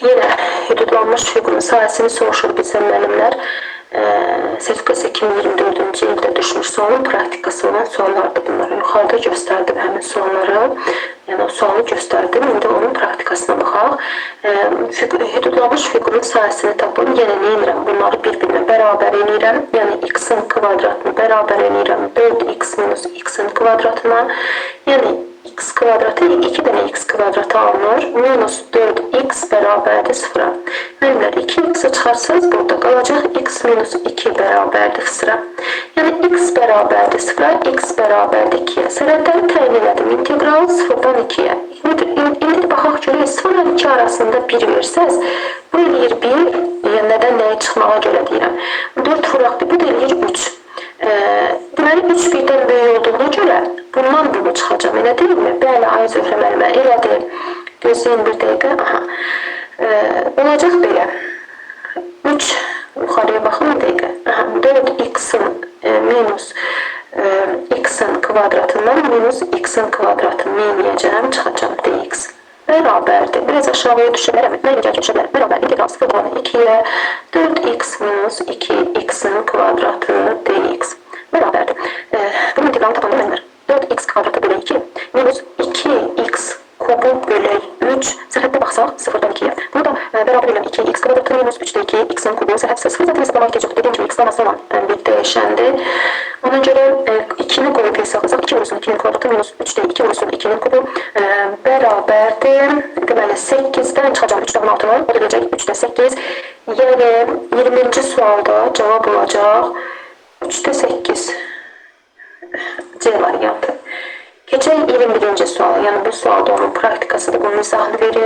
Yine hüdudlanmış fiqurun sahəsini soruşur bizə müəllimlər. Sertifikasiya 2024-cü ildə düşmüş sualın praktikası olan suallardır bunlar. Yuxarıda göstərdim həmin sualları. Yəni o sualı göstərdim. İndi onun praktikasına baxaq. Hüdudlanmış fiqurun sahəsini tapın. Yəni nə edirəm? Bunları bir-birinə bərabər edirəm. Yəni x-in kvadratını bərabər edirəm 4x minus x-in kvadratına. Yəni x kvadratı 2 dənə x kvadratı alınır. Minus 4x bərabərdir 0-a. Müəllimlər 2x-i çıxarsanız burada qalacaq x minus 2 bərabərdir 0-a. Yəni x bərabərdir 0-a, x bərabərdir 2-yə. Sərhədləri təyin elədim. İntegral 0-dan 2-yə. İndi baxaq görək 0 ilə 2 arasında 1 versəz, bu eləyir 1. Yəni nədən nəyi çıxmağa görə deyirəm. 4 vuraqdır, bu da eləyir 3. Deməli 3 birdən böyük olduğuna görə bundan bunu çıxacam, elə deyilmi? Bəli, ay Zöhrə müəllimə, elədir. Gözləyin bir dəqiqə. Aha. Olacaq belə. 3 yuxarıya baxın bir dəqiqə. 4x-in minus x-in kvadratından minus x-in kvadratını eləyəcəm, çıxacam dx. Bərabərdir. Biraz aşağıya düşərəm. Mən gələcək düşərəm. Bərabər integral 0-dan 2-yə 4x minus 2x-in kvadratı dx. Bərabərdir. Bunun integralını tapanı mənlər. 4x kvadratı bölü 2 minus 2x kubu bölü 3. Sərhəddə baxsaq 0-dan 2-yə. Bunu da bərabər edirəm 2x kvadratı minus 3-də 2x-in kubu. Sərhəd 0 zaten hesaplamaq keçək. Dediyim kimi x-dan asılı olan bir dəyişəndir. Ona görə 2-ni qoyub hesablasaq 2 vursun 2-nin kvadratı minus 3-də 2 vursun 2-nin kubu bərabərdir. Deməli 8-dən çıxacaq 3-dən 6-nı. O da gələcək 3-də 8. Yəni 20-ci sualda cavab olacaq 3-də 8. C variantı. Keçək 21-ci sual. Yəni bu sualda onun praktikasıdır. Bunun izahını verir.